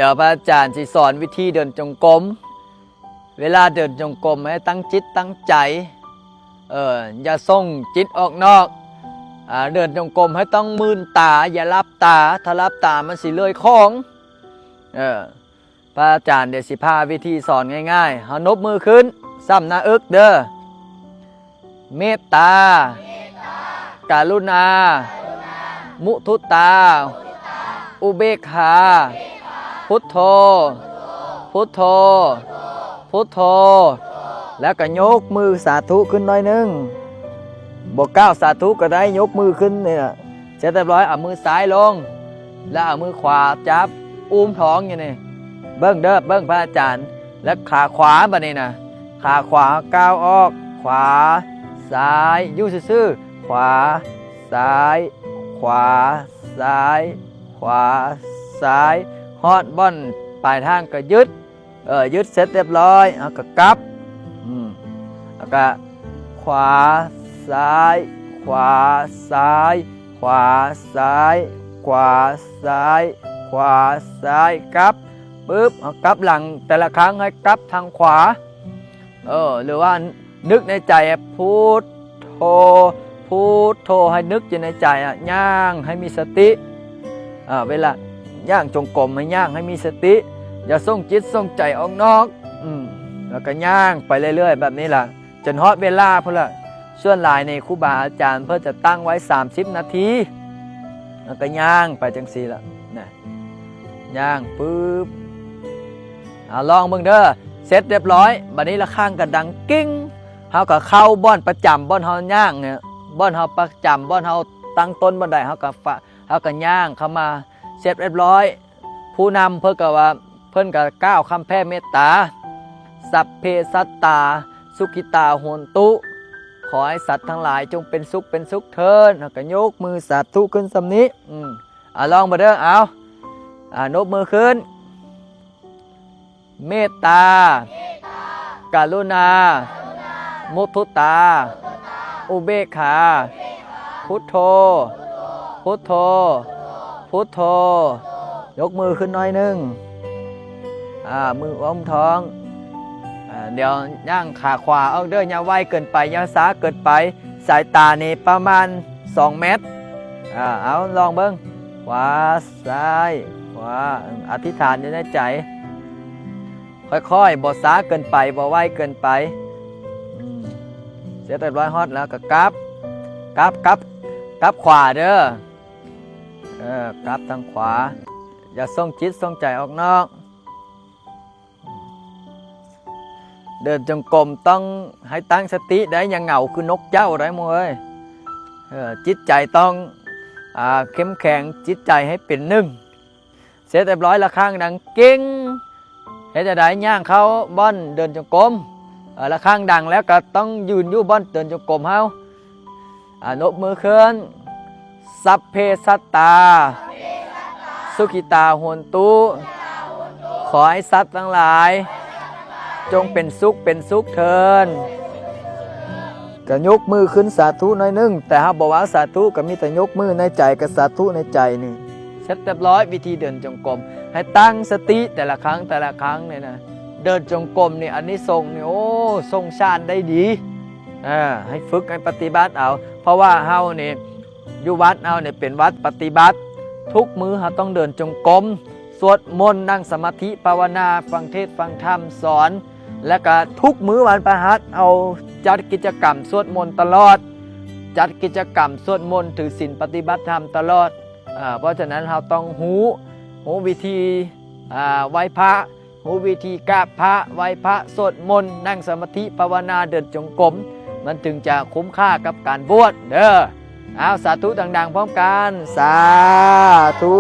เดี๋ยวพระอาจารย์สิสอนวิธีเดินจงกรมเวลาเดินจงกรมให้ตั้งจิตตั้งใจอย่าส่งจิตออกนอกเดินจงกรมให้ต้องมืนตาอย่าลับตาถ้าลับตามันสิเลยของพระอาจารย์เดี๋ยวสิพาวิธีสอนง่ายๆเอานบมือขึ้นซ้ำหน้าอึกเด้อเมตตากรุณามุทุตาอุเบกขาพุทโธพุทโธพุทโธแล้วก็ยกมือสาธุขึ้นหน่อยนึงบอกก้าวสาธุก็ได้ยกมือขึ้นเนี่ยเสร็จเรียบร้อยเอามือซ้ายลงแล้วเอามือขวาจับอุ้มท้องอย่างนี้เบิ้งเด้อเบิ้งพระอาจารย์แล้วขาขวาแบบนี้นะขาขวาก้าวออกขวาซ้ายยู่ซื่อๆขวาซ้ายขวาซ้ายขวาซ้ายฮอดบ่อนปลายทางก็ยึดยึดเสร็จเรียบร้อยเอาก็กลับแล้วก็ขวาซ้ายขวาซ้ายขวาซ้ายขวาซ้ายขวาซ้ายกลับปึ๊บเอากลับหลังแต่ละครั้งให้กลับทางขวาหรือว่านึกในใจพุทโธพุทโธให้นึกอยู่ในใจย่างให้มีสติเวลาย่างจงกรมให้ย่างให้มีสติอย่าส่งจิตส่งใจออกนอกแล้วก็ย่างไปเรื่อยๆแบบนี้ล่ะจนฮอดเวลาพุ่นละส่วนหลายในครูบาอาจารย์เพื่อจะตั้งไว้30 นาทีแล้วก็ย่างไปจังสีละนะย่างปึ๊บลองเบิ่งเด้อเสร็จเรียบร้อยบัดนี้ละข้างก็ดังกิ้งเฮาก็เข้าบ่อนประจำบ่อนเฮาย่างเนี่ยบ่อนเฮาประจำบ่อนเฮาตั้งต้นบ่อนใดเฮาก็ย่างเข้ามาเสร็จเรียบร้อยผู้นำเพิ่นก็ว่าเพิ่นก็ก้าวคำแผ่เมตตาสัพเพสัตตาสุขิตาโหนตุขอให้สัตว์ทั้งหลายจงเป็นสุขเป็นสุขเถิดแล้วก็ยกมือสาธุขึ้นสำนี้ลองมาเด้อเอานบมือขึ้นเมตตากรุณามุทุตาอุเบกขาพุทโธพุทโธพุทโธยกมือขึ้นหน่อยนึงมืออ้อมท้องเดี๋ยวย่างขาขวาเอาเด้ออย่าไวเกินไปอย่าช้าเกินไปสายตานี่ประมาณ2 เมตรเอาลองเบิ้งขวาซ้ายขวาอธิษฐานอยู่ในใจค่อยๆบ่ช้าเกินไปบ่ไวเกินไปเสร็จเรียบร้อยฮอตแล้วก็กลับขวาเด้อกลับทางขวาอย่าส่งจิตส่งใจออกนอกเดินจงกรมต้องให้ตั้งสติได้อย่างเหงาคือนกเจ้าได้มั้งเอ้ยจิตใจต้องเข้มแข็งจิตใจให้เป็นหนึ่งเสร็จเรียบร้อยละข้างดังเก่งเฮ็ดจะได้ย่างเขาบ่อนเดินจงกรมละข้างดังแล้วก็ต้องยืนอยู่บ่อนเดินจงกรมเฮานบมือขึ้นสัพเพสัตตาสุขิตาโหนตุขอให้สัตว์ทั้งหลายจงเป็นสุขเป็นสุขเถิดก็ยกมือขึ้นสาธุหน่อยนึงแต่ถ้าบอกว่าสาธุก็มีแต่ยกมือในใจกับสาธุในใจนี่เสร็จเรียบร้อยวิธีเดินจงกรมให้ตั้งสติแต่ละครั้งเนี่ยนะเดินจงกรมนี่อันนี้ทรงนี่โอ้ทรงฌานได้ดีให้ฝึกให้ปฏิบัติเอาเพราะว่าเฮานี่อยู่วัดเฮาเนี่ยเป็นวัดปฏิบัติทุกมื้อเฮาต้องเดินจงกรมสวดมนต์นั่งสมาธิภาวนาฟังเทศฟังธรรมสอนและก็ทุกมื้อวันพฤหัสเอาจัดกิจกรรมสวดมนต์ตลอดจัดกิจกรรมสวดมนต์ถือศีลปฏิบัติธรรมตลอดเพราะฉะนั้นเราต้องหูวิธีไหว้พระหูวิธีกราบพระไหว้พระสวดมนต์นั่งสมาธิภาวนาเดินจงกรมมันถึงจะคุ้มค่ากับการบวชเด้อเอาสาธุดังๆพร้อมกันสาธุ